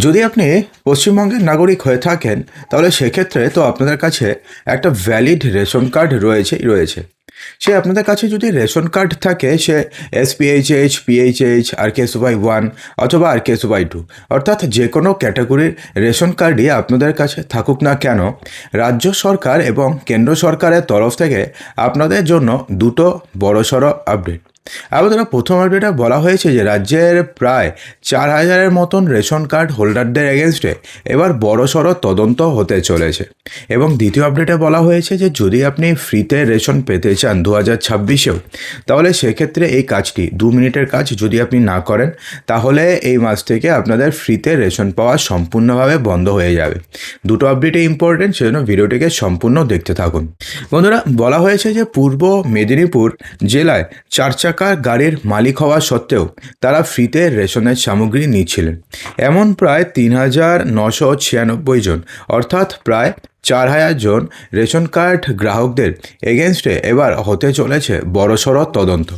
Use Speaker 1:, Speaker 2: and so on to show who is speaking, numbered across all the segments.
Speaker 1: যদি আপনি পশ্চিমবঙ্গের নাগরিক হয়ে থাকেন তাহলে সেক্ষেত্রে তো আপনাদের কাছে একটা ভ্যালিড রেশন কার্ড রয়েছে। সে আপনাদের কাছে যদি রেশন কার্ড থাকে সে এসপিএইচএইচ, পিএইচএইচ, RKSY 1 অথবা RKSY 2 অর্থাৎ যে কোনো ক্যাটাগরির রেশন কার্ডই আপনাদের কাছে থাকুক না কেন, রাজ্য সরকার এবং কেন্দ্র সরকারের তরফ থেকে আপনাদের জন্য দুটো বড়সড় আপডেট। আমাদের প্রথম আপডেটে বলা হয়েছে যে রাজ্যের প্রায় 4,000-এর মতন রেশন কার্ড হোল্ডারদের এগেনস্টে এবার বড়সড় তদন্ত হতে চলেছে। এবং দ্বিতীয় আপডেটে বলা হয়েছে যে যদি আপনি ফ্রিতে রেশন পেতে চান 2026-এও, তাহলে সেক্ষেত্রে এই কাজটি 2 মিনিটের কাজ যদি আপনি না করেন তাহলে এই মাস থেকে আপনাদের ফ্রিতে রেশন পাওয়া সম্পূর্ণভাবে বন্ধ হয়ে যাবে। দুটো আপডেটই ইম্পর্টেন্ট, সেজন্য ভিডিওটিকে সম্পূর্ণ দেখতে থাকুন। বন্ধুরা, বলা হয়েছে যে পূর্ব মেদিনীপুর জেলায় 4 চাকার গাড়ির মালিক হওয়া সত্ত্বেও তারা ফ্রিতে রেশনের সামগ্রী নিচ্ছিলেন। এমন প্রায় 3,996 জন, অর্থাৎ প্রায় 4,000 জন রেশন কার্ড গ্রাহকদের এগেনস্টে এবার হতে চলেছে বড়সড় তদন্ত।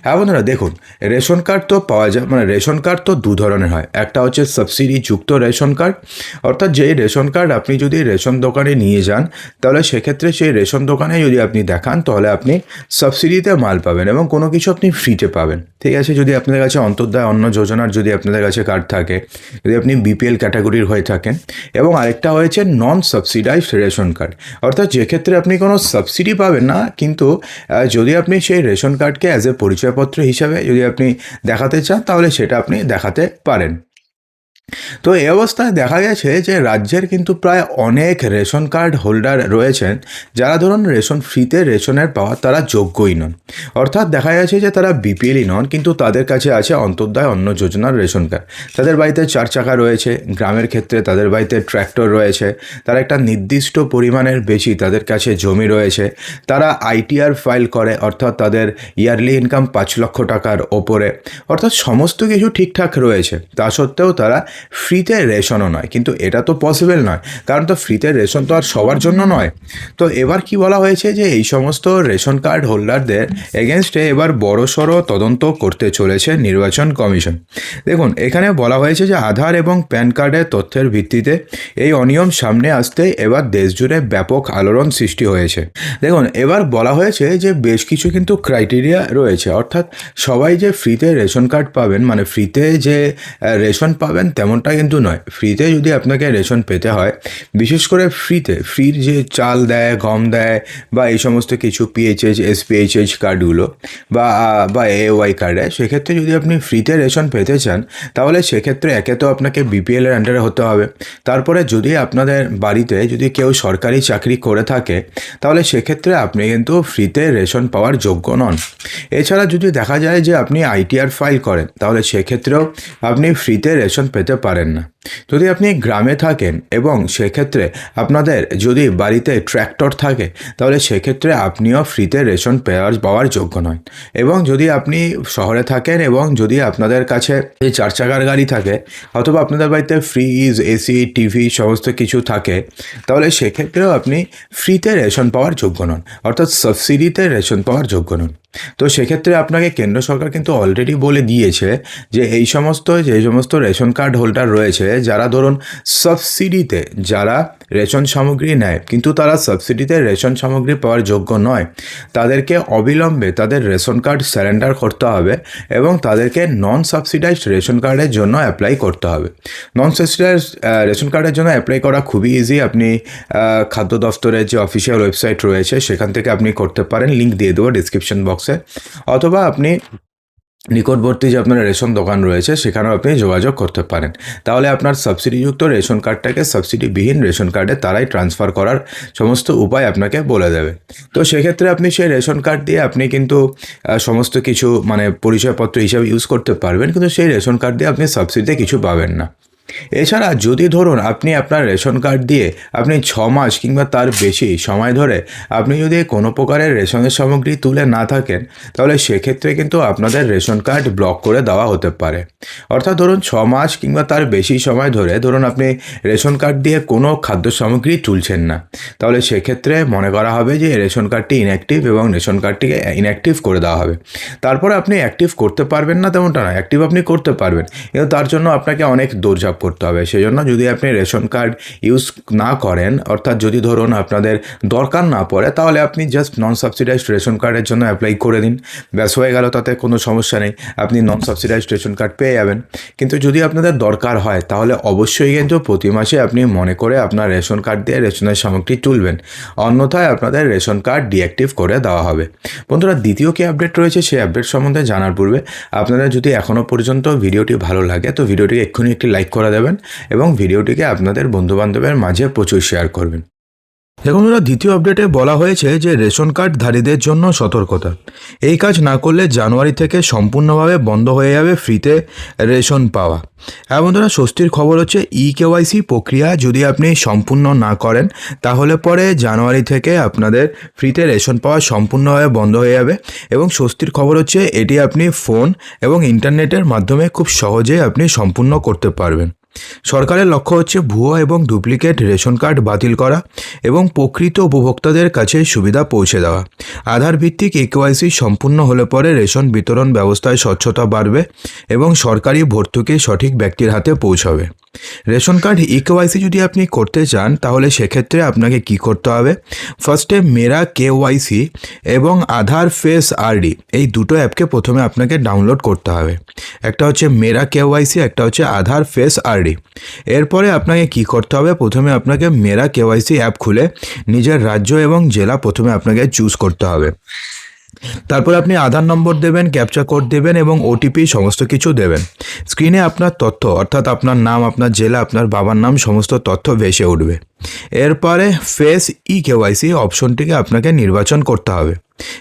Speaker 1: হ্যাঁ বন্ধুরা, দেখুন, রেশন কার্ড তো পাওয়া যায়, রেশন কার্ড তো দু ধরনের হয়। একটা হচ্ছে সাবসিডি যুক্ত রেশন কার্ড, অর্থাৎ যেই রেশন কার্ড আপনি যদি রেশন দোকানে নিয়ে যান তাহলে সেক্ষেত্রে সেই রেশন দোকানে যদি আপনি দেখান তাহলে আপনি সাবসিডিতে মাল পাবেন এবং কোনো কিছু আপনি ফ্রিতে পাবেন। ঠিক আছে, যদি আপনাদের কাছে অন্তর্দয় অন্ন যোজনার যদি আপনাদের কাছে কার্ড থাকে, যদি আপনি BPL ক্যাটাগরির হয়ে থাকেন। এবং আরেকটা হয়েছে নন সাবসিডাইজড রেশন কার্ড, অর্থাৎ যেক্ষেত্রে আপনি কোনো সাবসিডি পাবেন না, কিন্তু যদি আপনি সেই রেশন কার্ডকে অ্যাজ এ পরিচয়পত্র হিসাবে যদি আপনি দেখাতে চান তাহলে সেটা আপনি দেখাতে পারেন। তো এই অবস্থায় দেখা গেছে যে রাজ্যের কিন্তু প্রায় অনেক রেশন কার্ড হোল্ডার রয়েছেন যারা ধরুন ফ্রিতে রেশনের পাওয়া তারা যোগ্যই নন। অর্থাৎ দেখা গেছে যে তারা BPLই নন, কিন্তু তাদের কাছে আছে অন্তর্দয় অন্ন যোজনার রেশন কার্ড। তাদের বাড়িতে 4 চাকা রয়েছে, গ্রামের ক্ষেত্রে তাদের বাড়িতে ট্র্যাক্টর রয়েছে, তারা একটা নির্দিষ্ট পরিমাণের বেশি তাদের কাছে জমি রয়েছে, তারা ITR ফাইল করে, অর্থাৎ তাদের ইয়ারলি ইনকাম 5 লক্ষ টাকার ওপরে, অর্থাৎ সমস্ত কিছু ঠিকঠাক রয়েছে। তা সত্ত্বেও তারা ফ্রিতে রেশনও নয়, কিন্তু এটা তো পসিবল নয়, কারণ তো ফ্রিতে রেশন তো আর সবার জন্য নয়। তো এবার কি বলা হয়েছে যে এই সমস্ত রেশন কার্ড হোল্ডারদের এগেনস্টে এবার বড়সড় তদন্ত করতে চলেছে নির্বাচন কমিশন। দেখুন, এখানে বলা হয়েছে যে আধার এবং প্যান কার্ডের তথ্যের ভিত্তিতে এই অনিয়ম সামনে আসতে এবার দেশজুড়ে ব্যাপক আলোড়ন সৃষ্টি হয়েছে। দেখুন, এবার বলা হয়েছে যে বেশ কিছু কিন্তু ক্রাইটেরিয়া রয়েছে, অর্থাৎ সবাই যে ফ্রিতে রেশন কার্ড পাবেন, ফ্রিতে যে রেশন পাবেন তেমনটা কিন্তু নয়। ফ্রিতে যদি আপনাকে রেশন পেতে হয়, বিশেষ করে ফ্রির যে চাল দেয়, গম দেয় বা এই সমস্ত কিছু PHH, SPHH কার্ডগুলো বা AOY কার্ড দেয়, সেক্ষেত্রে যদি আপনি ফ্রিতে রেশন পেতে চান তাহলে সেক্ষেত্রে একে তো আপনাকে BPL এর আন্ডারে হতে হবে। তারপরে যদি আপনাদের বাড়িতে যদি কেউ সরকারি চাকরি করে থাকে তাহলে সেক্ষেত্রে আপনি কিন্তু ফ্রিতে রেশন পাওয়ার যোগ্য নন। এছাড়া যদি দেখা যায় যে আপনি ITR ফাইল করেন তাহলে সেক্ষেত্রেও আপনি ফ্রিতে রেশন পেতে পারেন না। যদি আপনি গ্রামে থাকেন এবং সেক্ষেত্রে আপনাদের যদি বাড়িতে ট্র্যাক্টর থাকে তাহলে সেক্ষেত্রে আপনিও ফ্রিতে রেশন পাওয়ার যোগ্য নয়। এবং যদি আপনি শহরে থাকেন এবং যদি আপনাদের কাছে 4 চাকার গাড়ি থাকে অথবা আপনাদের বাড়িতে ফ্রিজ, AC, TV সমস্ত কিছু থাকে তাহলে সেক্ষেত্রেও আপনি ফ্রিতে রেশন পাওয়ার যোগ্য নন, অর্থাৎ সাবসিডিতে রেশন পাওয়ার যোগ্য নন। তো সেক্ষেত্রে আপনাকে কেন্দ্র সরকার কিন্তু অলরেডি বলে দিয়েছে যে যে সমস্ত রেশন কার্ড হোল্ডার রয়েছে যারা ধরুন সাবসিডিতে যারা রেশন সামগ্রী নেয় কিন্তু তারা সাবসিডিতে রেশন সামগ্রী পাওয়ার যোগ্য নয়, তাদেরকে অবিলম্বে তাদের রেশন কার্ড সারেন্ডার করতে হবে এবং তাদেরকে নন সাবসিডাইজড রেশন কার্ডের জন্য অ্যাপ্লাই করতে হবে। নন সাবসিডাইজড রেশন কার্ডের জন্য অ্যাপ্লাই করা খুবই ইজি। আপনি খাদ্য দফতরের যে অফিসিয়াল ওয়েবসাইট রয়েছে সেখান থেকে আপনি করতে পারেন, লিঙ্ক দিয়ে দেবো ডিসক্রিপশন বক্সে, অথবা আপনি নিকটবর্তী যে আপনার রেশন দোকান রয়েছে সেখানেও আপনি যোগাযোগ করতে পারেন। তাহলে আপনার সাবসিডিযুক্ত রেশন কার্ডটাকে সাবসিডিবিহীন রেশন কার্ডে তারাই ট্রান্সফার করার সমস্ত উপায় আপনাকে বলে দেবে। তো সেক্ষেত্রে আপনি সেই রেশন কার্ড দিয়ে আপনি কিন্তু সমস্ত কিছু পরিচয়পত্র হিসাবে ইউজ করতে পারবেন, কিন্তু সেই রেশন কার্ড দিয়ে আপনি সাবসিডিতে কিছু পাবেন না। এছাড়া যদি ধরুন আপনি আপনার রেশন কার্ড দিয়ে আপনি 6 মাস কিংবা তার বেশি সময় ধরে আপনি যদি কোনো প্রকারের রেশনের সামগ্রী তুলে না থাকেন তাহলে সেক্ষেত্রে কিন্তু আপনাদের রেশন কার্ড ব্লক করে দেওয়া হতে পারে। অর্থাৎ ধরুন 6 মাস কিংবা তার বেশি সময় ধরে ধরুন আপনি রেশন কার্ড দিয়ে কোনো খাদ্য সামগ্রী তুলছেন না, তাহলে সেক্ষেত্রে মনে করা হবে যে রেশন কার্ডটি ইনঅ্যাক্টিভ এবং রেশন কার্ডটিকে ইনঅ্যাক্টিভ করে দেওয়া হবে। তারপরে আপনি অ্যাক্টিভ করতে পারবেন না তেমনটা নয়, অ্যাক্টিভ আপনি করতে পারবেন, কিন্তু তার জন্য আপনাকে অনেক দৌড়ঝাঁপ করতে হবে। সেই জন্য যদি আপনি রেশন কার্ড ইউজ না করেন, অর্থাৎ যদি ধরুন আপনাদের দরকার না পড়ে, তাহলে আপনি জাস্ট নন সাবসিডাইজড রেশন কার্ডের জন্য অ্যাপ্লাই করে দিন, ব্যাস হয়ে গেল, তাতে কোনো সমস্যা নেই, আপনি নন সাবসিডাইজড রেশন কার্ড পেয়ে যাবেন। কিন্তু যদি আপনাদের দরকার হয় তাহলে অবশ্যই কিন্তু প্রতি মাসে আপনি মনে করে আপনার রেশন কার্ড দিয়ে রেশনের সামগ্রী তুলবেন, অন্যথায় আপনাদের রেশন কার্ড ডিঅ্যাক্টিভ করে দেওয়া হবে। বন্ধুরা, দ্বিতীয় কি আপডেট রয়েছে সেই আপডেট সম্বন্ধে জানার পূর্বে আপনারা যদি এখনও পর্যন্ত ভিডিওটি ভালো লাগে তো ভিডিওটিকে এক্ষুনি একটি লাইক করে দেবেন এবং ভিডিওটিকে আপনাদের বন্ধুবান্ধবের মাঝে প্রচুর শেয়ার করবেন। দেখুন বন্ধুরা, দ্বিতীয় আপডেটে বলা হয়েছে যে রেশন কার্ডধারীদের জন্য সতর্কতা। এই কাজ না করলে জানুয়ারি থেকে সম্পূর্ণভাবে বন্ধ হয়ে যাবে ফ্রিতে রেশন পাওয়া। হ্যাঁ বন্ধুরা, স্বস্তির খবর হচ্ছে কেওয়াইসি প্রক্রিয়া যদি আপনি সম্পূর্ণ না করেন তাহলে পরে জানুয়ারি থেকে আপনাদের ফ্রিতে রেশন পাওয়া সম্পূর্ণভাবে বন্ধ হয়ে যাবে। এবং স্বস্তির খবর হচ্ছে এটি আপনি ফোন এবং ইন্টারনেটের মাধ্যমে খুব সহজেই আপনি সম্পূর্ণ করতে পারবেন। সরকারের লক্ষ্য হচ্ছে ভুয়ো এবং ডুপ্লিকেট রেশন কার্ড বাতিল করা এবং প্রকৃত উপভোক্তাদের কাছে সুবিধা পৌঁছে দেওয়া। আধার ভিত্তিক কেওয়াইসি সম্পূর্ণ হলে পরে রেশন বিতরণ ব্যবস্থায় স্বচ্ছতা বাড়বে এবং সরকারি ভর্তুকি সঠিক ব্যক্তির হাতে পৌঁছাবে। রেশন কার্ড কেওয়াইসি যদি আপনি করতে চান তাহলে সেক্ষেত্রে আপনাকে কি করতে হবে, ফার্স্টে মেরা কেওয়াইসি এবং আধার ফেস আরডি এই দুটো অ্যাপকে প্রথমে আপনাকে ডাউনলোড করতে হবে। একটা হচ্ছে মেরা কেওয়াইসি, একটা হচ্ছে আধার ফেস আরডি। এরপরে আপনাকে কি করতে হবে, প্রথমে আপনাকে মেরা কেওয়াইসি অ্যাপ খুলে নিজের রাজ্য এবং জেলা প্রথমে আপনাকে চুজ করতে হবে। তারপর আপনি আধার নম্বর দেবেন, ক্যাপচা কোড দেবেন এবং ওটিপি সমস্ত কিছু দেবেন। স্ক্রিনে আপনার তথ্য অর্থাৎ আপনার নাম, আপনার জেলা, আপনার বাবার নাম সমস্ত তথ্য ভেসে উঠবে। এরপরে ফেস কেওয়াইসি অপশনটিকে আপনাকে নির্বাচন করতে হবে।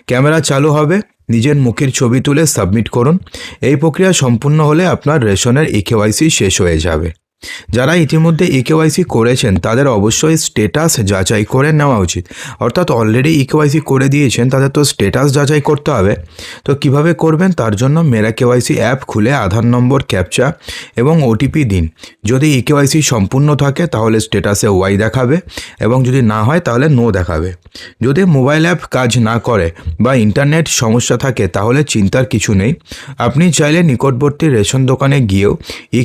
Speaker 1: ক্যামেরা চালু হবে, নিজের মুখের ছবি তুলে সাবমিট করুন। এই প্রক্রিয়া সম্পূর্ণ হলে আপনার রেশনের কেওয়াইসি শেষ হয়ে যাবে। যারা ইতিমধ্যে কেওয়াইসি করেছেন তাদের অবশ্যই স্ট্যাটাস যাচাই করে নেওয়া উচিত, অর্থাৎ অলরেডি কেওয়াইসি করে দিয়েছেন তাদের তো স্ট্যাটাস যাচাই করতে হবে। তো কিভাবে করবেন, তার জন্য মেরা কেওয়াইসি অ্যাপ খুলে আধার নম্বর, ক্যাপচা এবং ওটিপি দিন। যদি কেওয়াইসি সম্পূর্ণ থাকে তাহলে স্ট্যাটাসে ওয়াই দেখাবে এবং যদি না হয় তাহলে নো দেখাবে। যদি মোবাইল অ্যাপ কাজ না করে বা ইন্টারনেট সমস্যা থাকে তাহলে চিন্তার কিছু নেই, আপনি চাইলে নিকটবর্তী রেশন দোকানে গিয়েও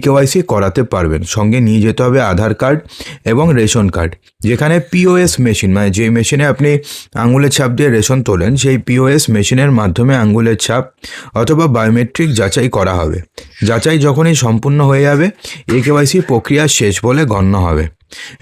Speaker 1: কেওয়াইসি করাতে পারবেন। সঙ্গে নিয়ে যেতে হবে আধার কার্ড এবং রেশন কার্ড। যেখানে পিওএস মেশিন, মানে যে মেশিনে আপনি আঙুলের ছাপ দিয়ে রেশন তোলেন, সেই পিওএস মেশিনের মাধ্যমে আঙুলের ছাপ অথবা বায়োমেট্রিক যাচাই করা হবে। যাচাই যখনই সম্পূর্ণ হয়ে যাবে কেওয়াইসি প্রক্রিয়া শেষ বলে গণ্য হবে।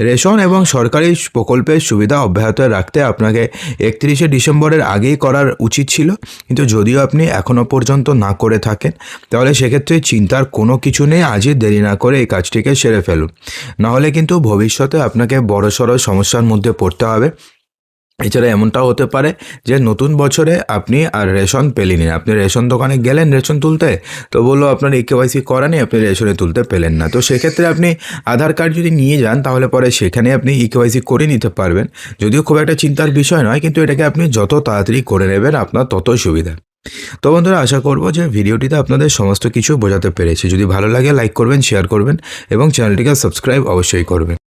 Speaker 1: রেশন এবং সরকারি প্রকল্পের সুবিধা অব্যাহত রাখতে আপনাকে 31শে ডিসেম্বরের আগেই করার উচিত ছিল, কিন্তু যদিও আপনি এখনও পর্যন্ত না করে থাকেন তাহলে সেক্ষেত্রে চিন্তার কোনো কিছু নেই, আজই দেরি না করে এই কাজটিকে সেরে ফেলুন, নাহলে কিন্তু ভবিষ্যতে আপনাকে বড়সড় সমস্যার মধ্যে পড়তে হবে। এছাড়া এমনটাও হতে পারে যে নতুন বছরে আপনি আর রেশন পেলেনই না, আপনি রেশন দোকানে গেলেন রেশন তুলতে, তো বললো আপনার কেওয়াইসি করা নেই, আপনি রেশনে তুলতে পেলেন না। তো সেক্ষেত্রে আপনি আধার কার্ড যদি নিয়ে যান তাহলে পরে সেখানে আপনি কেওয়াইসি করে নিতে পারবেন, যদিও খুব একটা চিন্তার বিষয় নয়, কিন্তু এটাকে আপনি যত তাড়াতাড়ি করে নেবেন আপনার ততই সুবিধা। তো বন্ধুরা, আশা করব যে ভিডিওটিতে আপনাদের সমস্ত কিছু বোঝাতে পেরেছি। যদি ভালো লাগে লাইক করবেন, শেয়ার করবেন এবং চ্যানেলটিকে সাবস্ক্রাইব অবশ্যই করবেন।